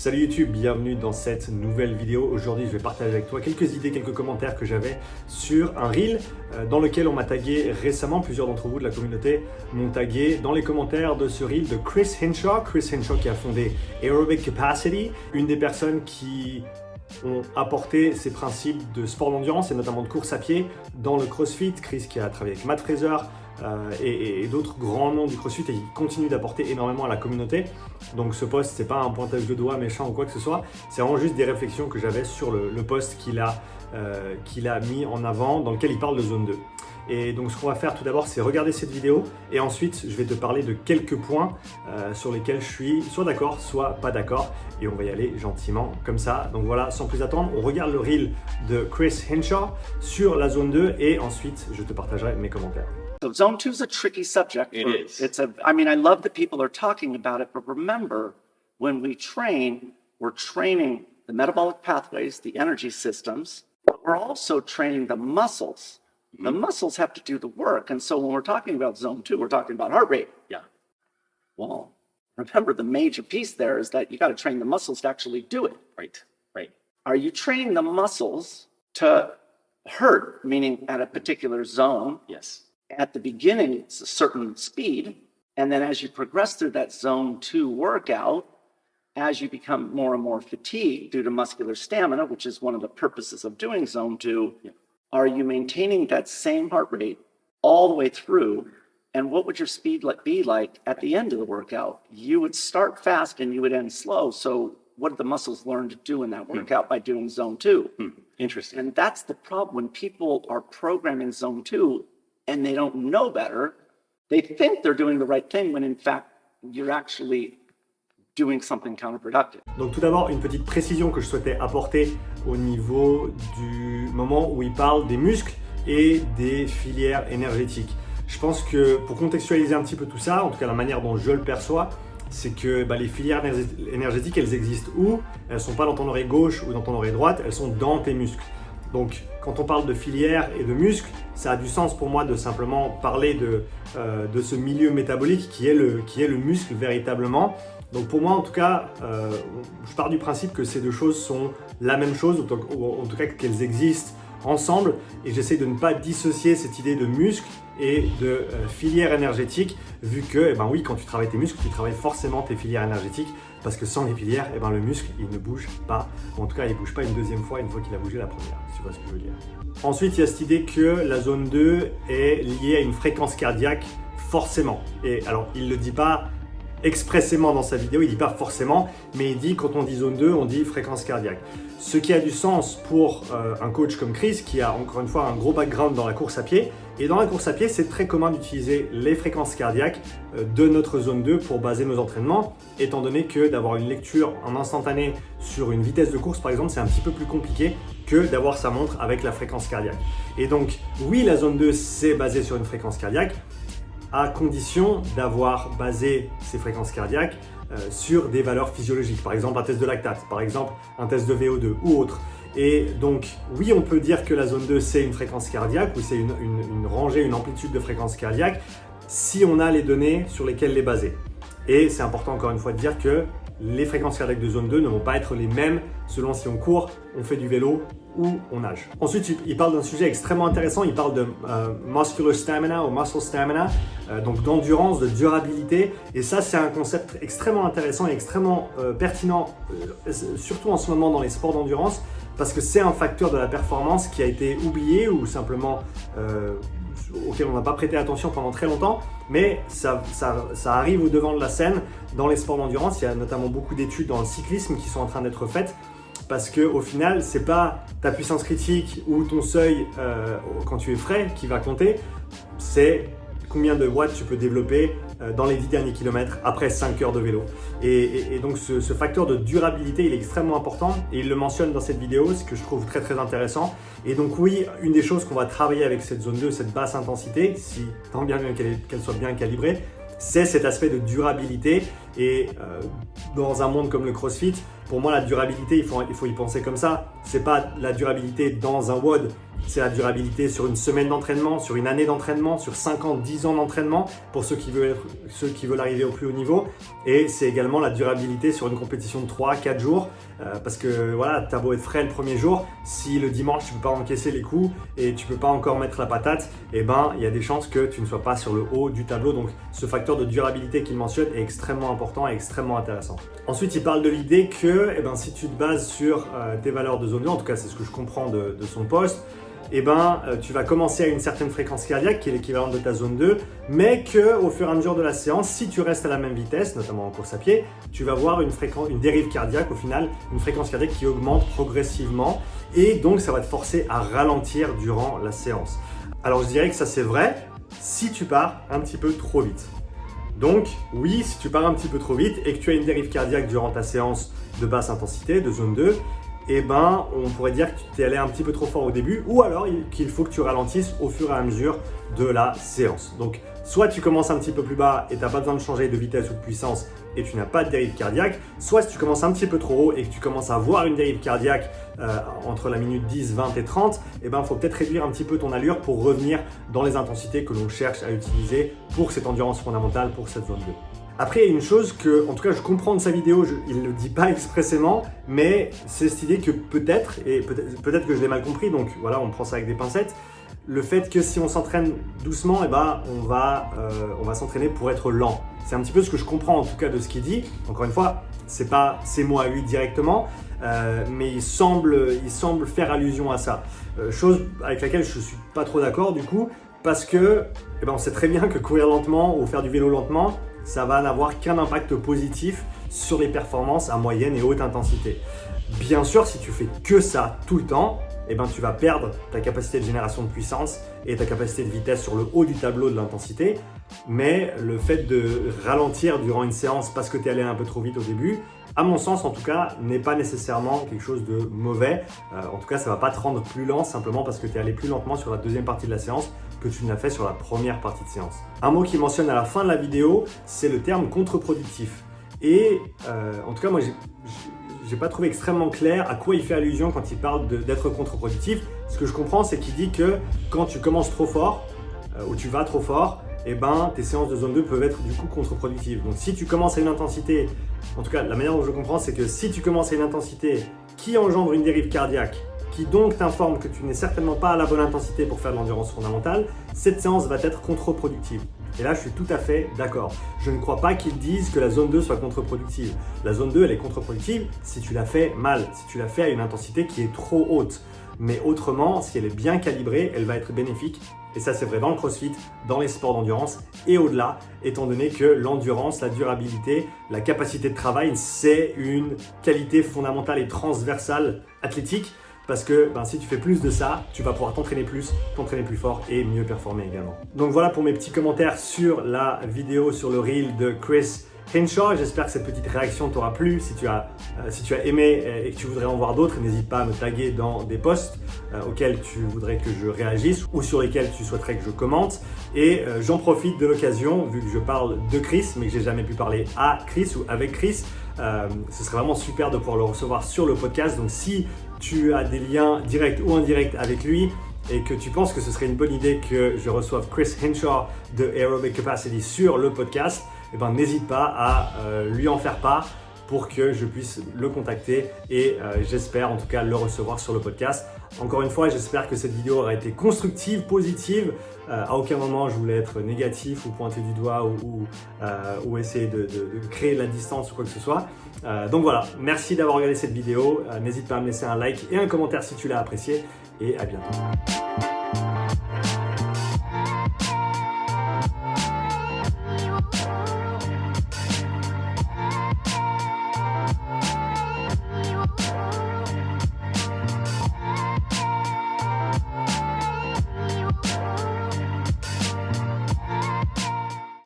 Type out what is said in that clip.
Salut YouTube, bienvenue dans cette nouvelle vidéo. Aujourd'hui, je vais partager avec toi quelques idées, quelques commentaires que j'avais sur un reel dans lequel on m'a tagué récemment. Plusieurs d'entre vous de la communauté m'ont tagué dans les commentaires de ce reel de Chris Hinshaw. Chris Hinshaw qui a fondé Aerobic Capacity, une des personnes qui ont apporté ces principes de sport d'endurance et notamment de course à pied dans le CrossFit. Chris qui a travaillé avec Matt Fraser et d'autres grands noms du CrossFit et qui continue d'apporter énormément à la communauté. Donc ce post, c'est pas un pointage de doigt méchant ou quoi que ce soit, c'est vraiment juste des réflexions que j'avais sur le post qu'il a mis en avant, dans lequel il parle de zone 2. Et donc ce qu'on va faire tout d'abord, c'est regarder cette vidéo et ensuite je vais te parler de quelques points sur lesquels je suis soit d'accord, soit pas d'accord, et on va y aller gentiment comme ça. Donc voilà, sans plus attendre, on regarde le reel de Chris Hinshaw sur la zone 2 et ensuite je te partagerai mes commentaires. So zone 2 is a tricky subject. It is. I mean, I love that people are talking about it, but remember, when we train, we're training the metabolic pathways, the energy systems, but we're also training the muscles. Mm-hmm. The muscles have to do the work. And so when we're talking about zone 2, we're talking about heart rate. Yeah. Well, remember the major piece there is that you got to train the muscles to actually do it. Right. Right. Are you training the muscles to hurt, meaning at a particular zone? Yes. At the beginning, it's a certain speed. And then as you progress through that zone 2 workout, as you become more and more fatigued due to muscular stamina, which is one of the purposes of doing zone 2, are you maintaining that same heart rate all the way through? And what would your speed be like at the end of the workout? You would start fast and you would end slow. So what did the muscles learn to do in that workout by doing zone 2? Interesting. And that's the problem when people are programming zone 2 and they don't know better. They think they're doing the right thing when in fact you're actually doing something counterproductive. Donc tout d'abord, une petite précision que je souhaitais apporter au niveau du moment où il parle des muscles et des filières énergétiques. Je pense que pour contextualiser un petit peu tout ça, en tout cas la manière dont je le perçois, c'est que les filières énergétiques, elles existent où? Elles ne sont pas dans ton oreille gauche ou dans ton oreille droite, elles sont dans tes muscles. Donc quand on parle de filières et de muscles, ça a du sens pour moi de simplement parler de ce milieu métabolique qui est le muscle véritablement. Donc pour moi en tout cas, je pars du principe que ces deux choses sont la même chose, ou en tout cas qu'elles existent ensemble, et j'essaie de ne pas dissocier cette idée de muscle et de filière énergétique, vu que oui, quand tu travailles tes muscles, tu travailles forcément tes filières énergétiques, parce que sans les filières, le muscle il ne bouge pas, ou en tout cas il ne bouge pas une deuxième fois, une fois qu'il a bougé la première, si tu vois ce que je veux dire. Ensuite, il y a cette idée que la zone 2 est liée à une fréquence cardiaque, forcément. Et alors, il ne le dit pas expressément dans sa vidéo, il ne dit pas forcément, mais il dit quand on dit zone 2, on dit fréquence cardiaque. Ce qui a du sens pour un coach comme Chris, qui a encore une fois un gros background dans la course à pied. Et dans la course à pied, c'est très commun d'utiliser les fréquences cardiaques de notre zone 2 pour baser nos entraînements, étant donné que d'avoir une lecture en instantané sur une vitesse de course, par exemple, c'est un petit peu plus compliqué que d'avoir sa montre avec la fréquence cardiaque. Et donc, oui, la zone 2, c'est basé sur une fréquence cardiaque, à condition d'avoir basé ces fréquences cardiaques sur des valeurs physiologiques, par exemple un test de lactate, par exemple un test de VO2 ou autre. Et donc oui, on peut dire que la zone 2 c'est une fréquence cardiaque ou c'est une rangée, une amplitude de fréquence cardiaque si on a les données sur lesquelles les baser. Et c'est important encore une fois de dire que les fréquences cardiaques de zone 2 ne vont pas être les mêmes selon si on court, on fait du vélo ou on nage. Ensuite, il parle d'un sujet extrêmement intéressant, il parle de muscular stamina ou muscle stamina, donc d'endurance, de durabilité, et ça c'est un concept extrêmement intéressant et extrêmement pertinent, surtout en ce moment dans les sports d'endurance, parce que c'est un facteur de la performance qui a été oublié ou simplement auquel on n'a pas prêté attention pendant très longtemps, mais ça arrive au devant de la scène dans les sports d'endurance. Il y a notamment beaucoup d'études dans le cyclisme qui sont en train d'être faites, parce qu'au final, c'est pas ta puissance critique ou ton seuil quand tu es frais qui va compter, c'est combien de watts tu peux développer dans les 10 derniers kilomètres après 5 heures de vélo. Et donc ce facteur de durabilité, il est extrêmement important et il le mentionne dans cette vidéo, ce que je trouve très très intéressant. Et donc oui, une des choses qu'on va travailler avec cette zone 2, cette basse intensité, si tant bien qu'elle soit bien calibrée, c'est cet aspect de durabilité. Et dans un monde comme le CrossFit, pour moi la durabilité, il faut y penser comme ça. C'est pas la durabilité dans un WOD c'est la durabilité sur une semaine d'entraînement, sur une année d'entraînement, sur 5 ans, 10 ans d'entraînement pour ceux qui veulent arriver au plus haut niveau. Et c'est également la durabilité sur une compétition de 3-4 jours parce que voilà, t'as beau être frais le premier jour, si le dimanche tu peux pas encaisser les coups et tu peux pas encore mettre la patate, et ben il y a des chances que tu ne sois pas sur le haut du tableau. Donc ce facteur de durabilité qu'il mentionne est extrêmement important et extrêmement intéressant. Ensuite, il parle de l'idée que si tu te bases sur tes valeurs de zone 2, en tout cas c'est ce que je comprends de son post, tu vas commencer à une certaine fréquence cardiaque qui est l'équivalent de ta zone 2, mais qu'au fur et à mesure de la séance, si tu restes à la même vitesse, notamment en course à pied, tu vas voir une dérive cardiaque au final, une fréquence cardiaque qui augmente progressivement et donc ça va te forcer à ralentir durant la séance. Alors je dirais que ça c'est vrai si tu pars un petit peu trop vite. Donc oui, si tu pars un petit peu trop vite et que tu as une dérive cardiaque durant ta séance de basse intensité, de zone 2, on pourrait dire que tu t'es allé un petit peu trop fort au début ou alors qu'il faut que tu ralentisses au fur et à mesure de la séance. Donc, soit tu commences un petit peu plus bas et tu n'as pas besoin de changer de vitesse ou de puissance et tu n'as pas de dérive cardiaque, soit si tu commences un petit peu trop haut et que tu commences à avoir une dérive cardiaque entre la minute 10, 20 et 30, il faut peut-être réduire un petit peu ton allure pour revenir dans les intensités que l'on cherche à utiliser pour cette endurance fondamentale, pour cette zone 2. Après, il y a une chose que, en tout cas, je comprends de sa vidéo, il ne le dit pas expressément, mais c'est cette idée que peut-être que je l'ai mal compris, donc voilà, on prend ça avec des pincettes, le fait que si on s'entraîne doucement, on va s'entraîner pour être lent. C'est un petit peu ce que je comprends en tout cas de ce qu'il dit. Encore une fois, c'est pas ses mots à lui directement, mais il semble faire allusion à ça. Chose avec laquelle je suis pas trop d'accord du coup, parce que on sait très bien que courir lentement ou faire du vélo lentement, ça va n'avoir qu'un impact positif sur les performances à moyenne et haute intensité. Bien sûr, si tu fais que ça tout le temps, tu vas perdre ta capacité de génération de puissance et ta capacité de vitesse sur le haut du tableau de l'intensité. Mais le fait de ralentir durant une séance parce que tu es allé un peu trop vite au début, à mon sens en tout cas, n'est pas nécessairement quelque chose de mauvais. En tout cas, ça ne va pas te rendre plus lent simplement parce que tu es allé plus lentement sur la deuxième partie de la séance que tu ne l'as fait sur la première partie de séance. Un mot qu'il mentionne à la fin de la vidéo, c'est le terme contre-productif. Et en tout cas, moi, j'ai pas trouvé extrêmement clair à quoi il fait allusion quand il parle d'être contre-productif. Ce que je comprends, c'est qu'il dit que quand tu commences trop fort ou tu vas trop fort, tes séances de zone 2 peuvent être du coup contre-productives. Donc si tu commences à une intensité, en tout cas la manière dont je comprends, c'est que si tu commences à une intensité qui engendre une dérive cardiaque, qui donc t'informe que tu n'es certainement pas à la bonne intensité pour faire de l'endurance fondamentale, cette séance va être contre-productive. Et là, je suis tout à fait d'accord. Je ne crois pas qu'ils disent que la zone 2 soit contre-productive. La zone 2, elle est contre-productive si tu la fais mal, si tu la fais à une intensité qui est trop haute. Mais autrement, si elle est bien calibrée, elle va être bénéfique. Et ça, c'est vrai dans le CrossFit, dans les sports d'endurance et au-delà, étant donné que l'endurance, la durabilité, la capacité de travail, c'est une qualité fondamentale et transversale athlétique. Parce que si tu fais plus de ça, tu vas pouvoir t'entraîner plus fort et mieux performer également. Donc voilà pour mes petits commentaires sur la vidéo, sur le reel de Chris Hinshaw. J'espère que cette petite réaction t'aura plu. Si tu as aimé et que tu voudrais en voir d'autres, n'hésite pas à me taguer dans des posts auxquels tu voudrais que je réagisse ou sur lesquels tu souhaiterais que je commente. Et j'en profite de l'occasion, vu que je parle de Chris, mais que j'ai jamais pu parler à Chris ou avec Chris, ce serait vraiment super de pouvoir le recevoir sur le podcast. Donc si tu as des liens directs ou indirects avec lui et que tu penses que ce serait une bonne idée que je reçoive Chris Hinshaw de Aerobic Capacity sur le podcast, n'hésite pas à lui en faire part pour que je puisse le contacter et j'espère en tout cas le recevoir sur le podcast. Encore une fois, j'espère que cette vidéo aura été constructive, positive. À aucun moment je voulais être négatif ou pointer du doigt ou essayer de créer de la distance ou quoi que ce soit. Donc voilà, merci d'avoir regardé cette vidéo. N'hésite pas à me laisser un like et un commentaire si tu l'as apprécié et à bientôt.